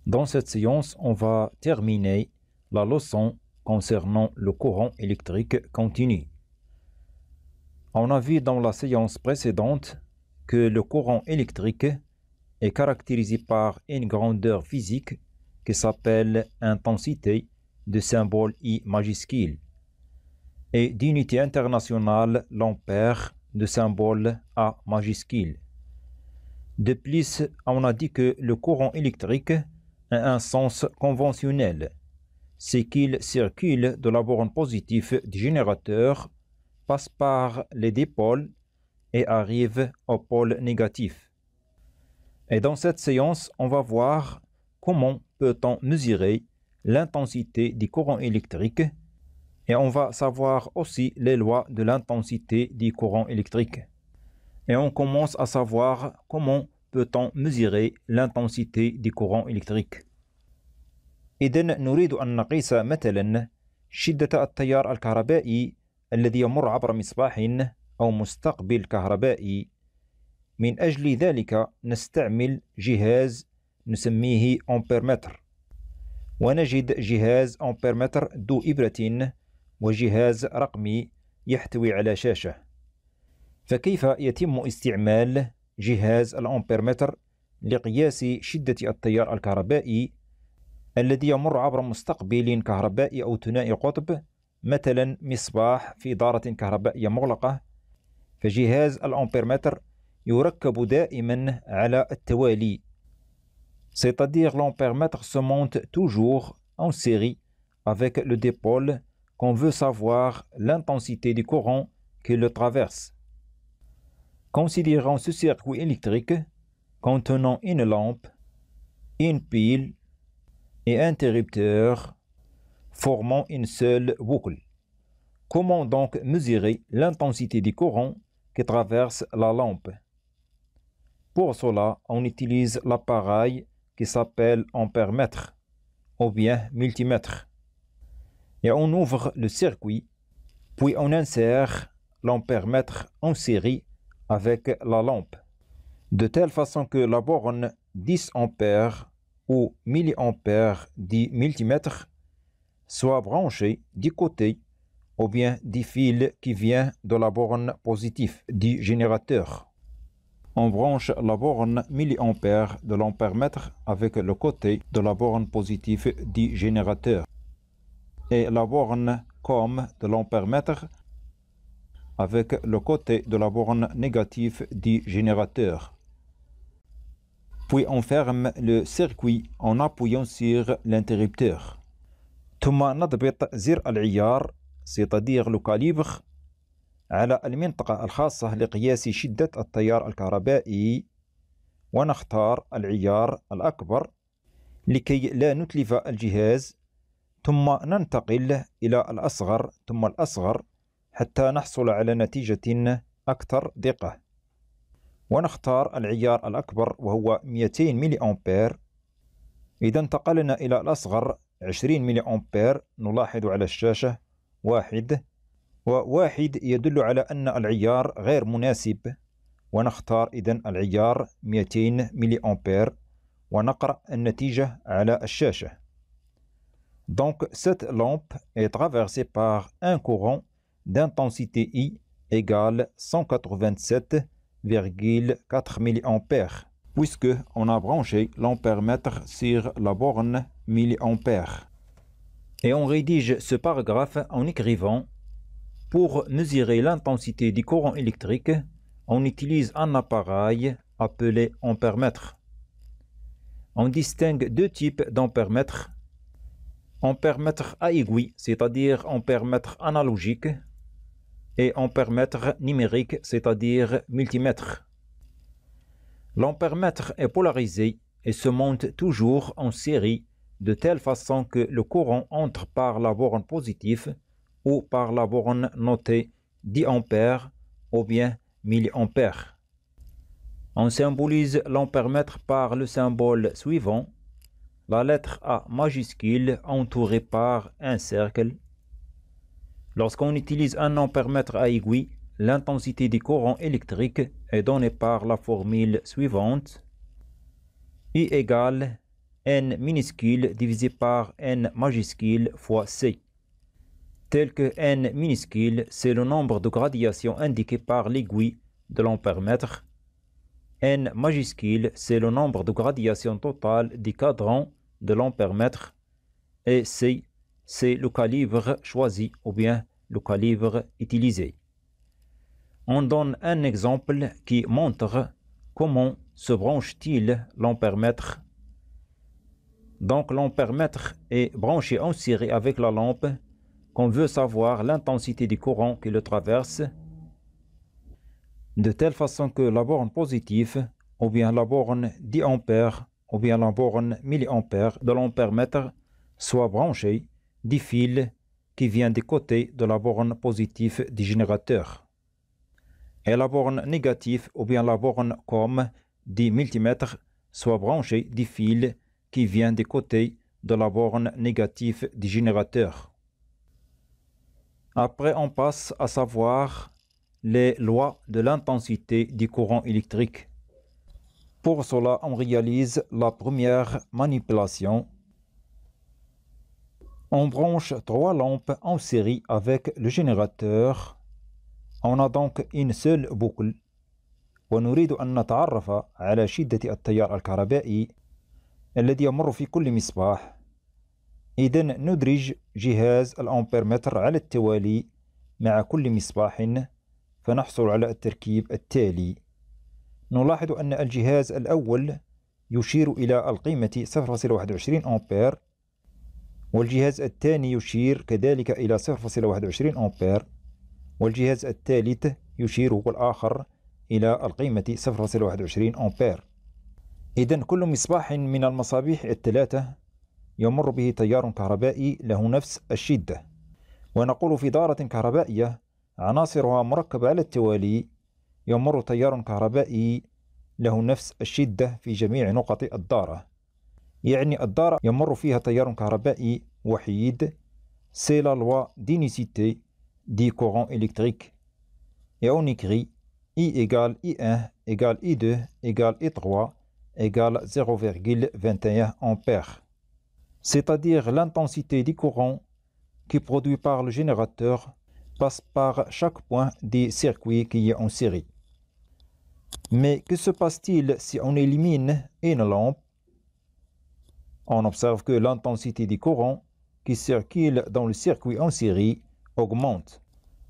Dans cette séance, on va terminer la leçon concernant le courant électrique continu. On a vu dans la séance précédente que le courant électrique est caractérisé par une grandeur physique qui s'appelle intensité de symbole I majuscule et d'unité internationale l'ampère de symbole A majuscule. De plus, on a dit que le courant électrique a un sens conventionnel, c'est qu'il circule de la borne positive du générateur, passe par les dipôles et arrive au pôle négatif. Et dans cette séance, on va voir comment peut-on mesurer l'intensité du courant électrique et on va savoir aussi les lois de l'intensité du courant électrique. Et on commence à savoir comment peut-on mesurer l'intensité du courant électrique. إذن نريد أن نقيس مثلا شدة التيار الكهربائي الذي يمر عبر مصباح أو مستقبل كهربائي. من أجل ذلك نستعمل جهاز نسميه أمبيرمتر، ونجد جهاز أمبيرمتر ذو إبرة وجهاز رقمي يحتوي على شاشة. فكيف يتم استعمال جهاز الأمبيرمتر لقياس شدة التيار الكهربائي الذي يمر عبر مستقبل كهربائي أو ثنائي قطب، مثلا مصباح في دارة كهربائية مغلقة؟ فجهاز الأمبيرمتر يركب دائما على التوالي، c'est-à-dire l'ampèremètre se monte toujours en série avec le dipôle qu'on veut savoir l'intensité du courant qui le traverse. Considérons ce circuit électrique contenant une lampe, une pile et un interrupteur formant une seule boucle. Comment donc mesurer l'intensité du courant qui traverse la lampe? Pour cela, on utilise l'appareil qui s'appelle ampèremètre ou bien multimètre. Et on ouvre le circuit, puis on insère l'ampèremètre en série avec la lampe, de telle façon que la borne 10 ampères ou milliampères du multimètre soit branchée du côté ou bien du fil qui vient de la borne positive du générateur. On branche la borne milliampère de l'ampèremètre avec le côté de la borne positive du générateur et la borne com de l'ampèremètre avec le côté de la borne négative du générateur. Puis on ferme le circuit en appuyant sur l'interrupteur. ثم نضبط زر العيار c'est-à-dire le calibre على المنطقة الخاصة لقياس شدة التيار الكهربائي، ونختار العيار الأكبر لكي لا نتلف الجهاز، ثم ننتقل إلى الأصغر ثم الأصغر حتى نحصل على نتيجة أكثر دقة، ونختار العيار الأكبر وهو 200 ملي أمبير. إذا انتقلنا إلى الأصغر 20 ملي أمبير، نلاحظ على الشاشة 1 و1 يدل على أن العيار غير مناسب، ونختار إذن العيار 200 ملي أمبير ونقرأ النتيجة على الشاشة. Donc cette lampe est traversée par un courant d'intensité I égale 187,4 milliampères, puisque on a branché l'ampèremètre sur la borne milliampères. Et on rédige ce paragraphe en écrivant: pour mesurer l'intensité du courant électrique, on utilise un appareil appelé ampèremètre. On distingue deux types d'ampèremètres: ampèremètre à aiguille, c'est-à-dire ampèremètre analogique, et ampèremètre numérique, c'est-à-dire multimètre. L'ampèremètre est polarisé et se monte toujours en série de telle façon que le courant entre par la borne positive ou par la borne notée 10 ampères ou bien milliampères. On symbolise l'ampèremètre par le symbole suivant: la lettre A majuscule entourée par un cercle. Lorsqu'on utilise un ampèremètre à aiguille, l'intensité du courant électrique est donnée par la formule suivante: I égale n minuscule divisé par n majuscule fois c. Tel que n minuscule, c'est le nombre de gradations indiqué par l'aiguille de l'ampèremètre. N majuscule, c'est le nombre de gradations totales du cadran de l'ampèremètre. Et C, c'est le calibre choisi ou bien le calibre utilisé. On donne un exemple qui montre comment se branche-t-il l'ampèremètre. Donc l'ampèremètre est branché en série avec la lampe qu'on veut savoir l'intensité du courant qui le traverse, de telle façon que la borne positive ou bien la borne 10 ampères ou bien la borne milliampères de l'ampèremètre soit branchée du fil qui vient des côtés de la borne positive du générateur. Et la borne négative ou bien la borne comme du multimètre soit branchée du fil qui vient des côtés de la borne négative du générateur. Après, on passe à savoir les lois de l'intensité du courant électrique. Pour cela, on réalise la première manipulation. On branche 3 lampes en série avec le générateur. On a donc une seule boucle. ونريد أن نتعرف على شدة التيار الكهربائي الذي يمر في كل مصباح. إذن ندرج جهاز الأمبيرمتر على التوالي مع كل مصباح فنحصل على التركيب التالي. نلاحظ أن الجهاز الأول يشير إلى القيمة 0.21 أمبير، والجهاز الثاني يشير كذلك إلى 0.21 أمبير، والجهاز الثالث يشير هو الآخر إلى القيمة 0.21 أمبير. إذن كل مصباح من المصابيح الثلاثة يمر به تيار كهربائي له نفس الشدة. ونقول في دارة كهربائية عناصرها مركبة على التوالي يمر تيار كهربائي له نفس الشدة في جميع نقط الدارة. يعني الدارة يمر فيها تيار كهربائي وحيد. C'est la loi d'unicité du courant électrique. Et on écrit I égale I1 égale I2 égale I3 égale 0,21 ampères. C'est-à-dire l'intensité du courant qui est produit par le générateur passe par chaque point du circuit qui est en série. Mais que se passe-t-il si on élimine une lampe? On observe que l'intensité du courant qui circule dans le circuit en série augmente.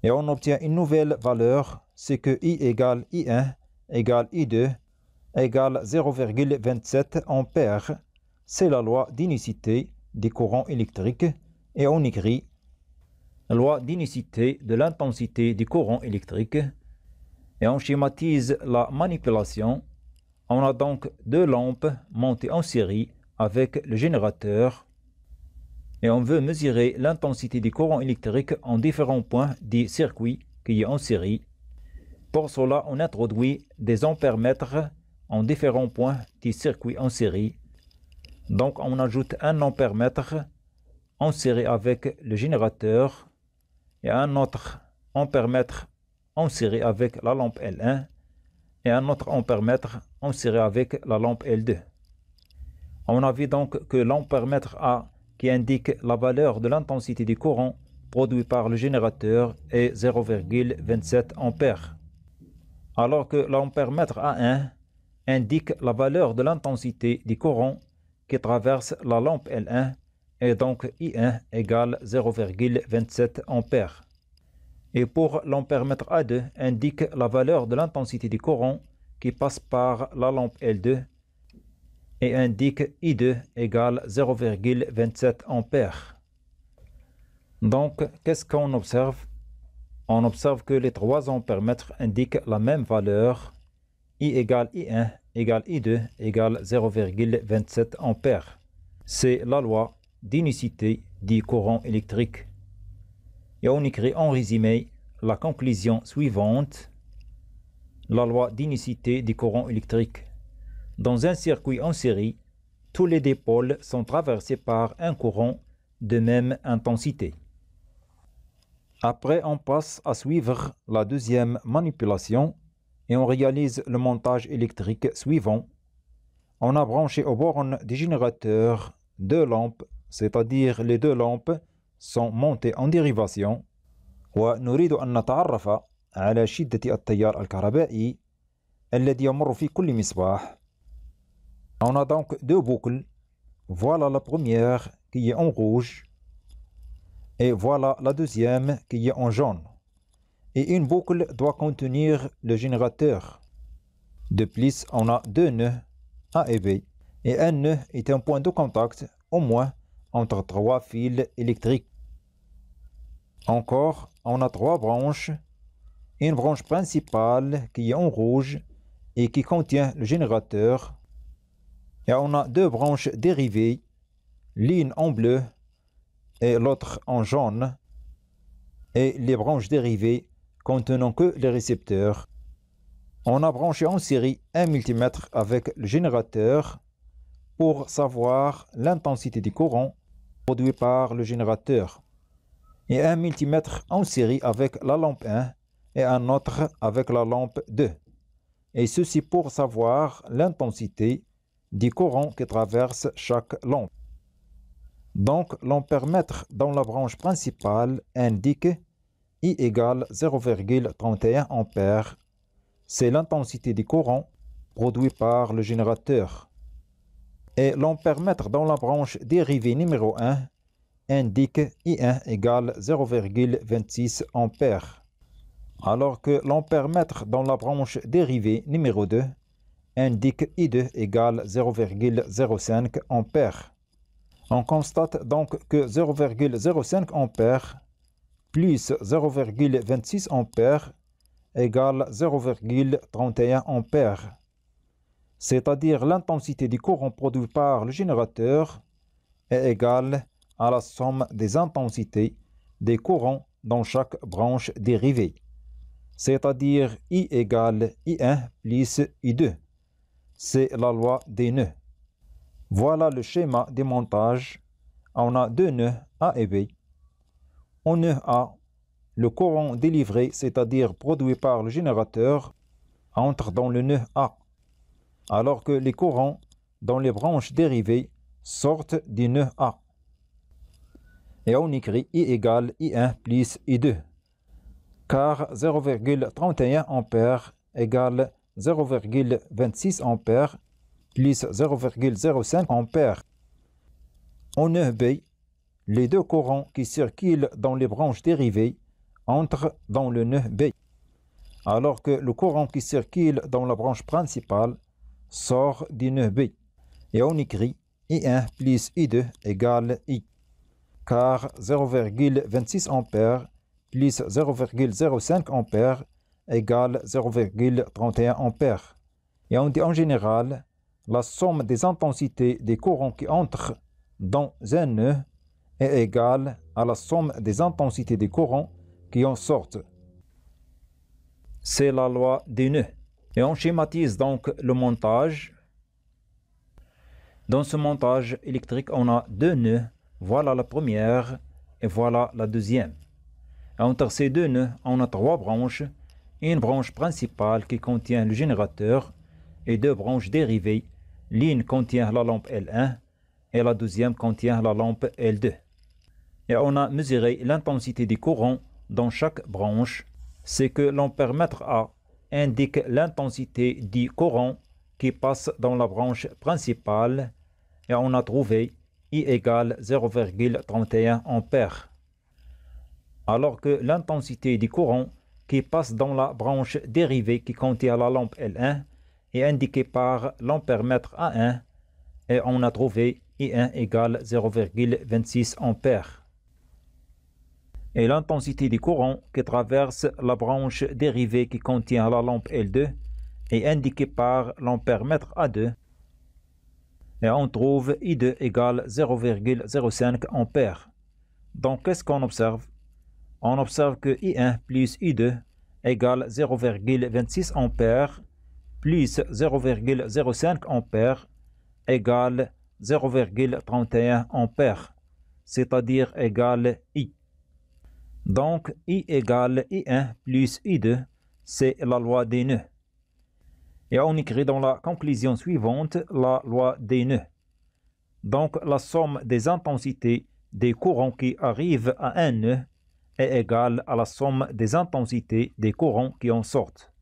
Et on obtient une nouvelle valeur, c'est que I égale I1 égale I2 égale 0,27 ampères. C'est la loi d'unicité du courant électrique. Et on écrit loi d'unicité de l'intensité du courant électrique. Et on schématise la manipulation. On a donc 2 lampes montées en série avec le générateur. Et on veut mesurer l'intensité du courant électrique en différents points du circuit qui est en série. Pour cela, on introduit des ampèremètres en différents points du circuit en série. Donc, on ajoute un ampèremètre en série avec le générateur et un autre ampèremètre en série avec la lampe L1 et un autre ampèremètre en série avec la lampe L2. On a vu donc que l'ampèremètre A qui indique la valeur de l'intensité du courant produit par le générateur est 0,27 ampères, alors que l'ampèremètre A1 indique la valeur de l'intensité du courant qui traverse la lampe L1 et donc I1 égale 0,27 ampères. Et pour l'ampèremètre A2 indique la valeur de l'intensité du courant qui passe par la lampe L2 et indique I2 égale 0,27 ampères. Donc, qu'est-ce qu'on observe? On observe que les 3 ampèremètres indiquent la même valeur. I égale I1 égale I2 égale 0,27 ampères. C'est la loi d'unicité du courant électrique. Et on écrit en résumé la conclusion suivante. La loi d'unicité du courant électrique. Dans un circuit en série, tous les dipôles sont traversés par un courant de même intensité. Après, on passe à suivre la deuxième manipulation et on réalise le montage électrique suivant. On a branché aux bornes du générateur deux lampes, c'est-à-dire les deux lampes sont montées en dérivation. ونريد أن نتعرف على شدة التيار الكهربائي الذي يمر في كل مصباح. On a donc deux boucles. Voilà la première qui est en rouge et voilà la deuxième qui est en jaune. Et une boucle doit contenir le générateur. De plus, on a deux nœuds A et B. Et un nœud est un point de contact au moins entre trois fils électriques. Encore, on a trois branches. Une branche principale qui est en rouge et qui contient le générateur. Et on a deux branches dérivées, l'une en bleu et l'autre en jaune. Et les branches dérivées contenant que les récepteurs. On a branché en série un multimètre avec le générateur pour savoir l'intensité du courant produit par le générateur. Et un multimètre en série avec la lampe 1 et un autre avec la lampe 2. Et ceci pour savoir l'intensité du courant qui traverse chaque lampe. Donc, l'ampèremètre dans la branche principale indique I égale 0,31 ampères. C'est l'intensité du courant produit par le générateur. Et l'ampèremètre dans la branche dérivée numéro 1 indique I1 égale 0,26 ampères. Alors que l'ampèremètre dans la branche dérivée numéro 2 indique I2 égale 0,05 ampères. On constate donc que 0,05 ampères plus 0,26 ampères égale 0,31 ampères. C'est-à-dire l'intensité du courant produit par le générateur est égale à la somme des intensités des courants dans chaque branche dérivée. C'est-à-dire I égale I1 plus I2. C'est la loi des nœuds. Voilà le schéma de montage. On a deux nœuds A et B. Au nœud A, le courant délivré, c'est-à-dire produit par le générateur, entre dans le nœud A, alors que les courants dans les branches dérivées sortent du nœud A. Et on écrit I égale I1 plus I2, car 0,31 ampères égale 0,26 ampères plus 0,05 ampères. Au nœud B, les deux courants qui circulent dans les branches dérivées entrent dans le nœud B, alors que le courant qui circule dans la branche principale sort du nœud B. Et on écrit I1 plus I2 égale I, car 0,26 ampères plus 0,05 ampères égale 0,31 ampères. Et on dit en général la somme des intensités des courants qui entrent dans un nœud est égale à la somme des intensités des courants qui en sortent. C'est la loi des nœuds. Et on schématise donc le montage. Dans ce montage électrique, on a deux nœuds. Voilà la première et voilà la deuxième. Et entre ces deux nœuds, on a trois branches. Une branche principale qui contient le générateur et deux branches dérivées. L'une contient la lampe L1 et la deuxième contient la lampe L2. Et on a mesuré l'intensité du courant dans chaque branche. C'est que l'ampèremètre A indique l'intensité du courant qui passe dans la branche principale et on a trouvé I égale 0,31 ampères. Alors que l'intensité du courant qui passe dans la branche dérivée qui contient la lampe L1 est indiquée par l'ampèremètre A1 et on a trouvé I1 égale 0,26 ampères. Et l'intensité du courant qui traverse la branche dérivée qui contient la lampe L2 est indiquée par l'ampèremètre A2. Et on trouve I2 égale 0,05 ampères. Donc, qu'est-ce qu'on observe? On observe que I1 plus I2 égale 0,26 ampères plus 0,05 ampères égale 0,31 ampères, c'est-à-dire égale I. Donc, I égale I1 plus I2, c'est la loi des nœuds. Et on écrit dans la conclusion suivante la loi des nœuds. Donc, la somme des intensités des courants qui arrivent à un nœud est égale à la somme des intensités des courants qui en sortent.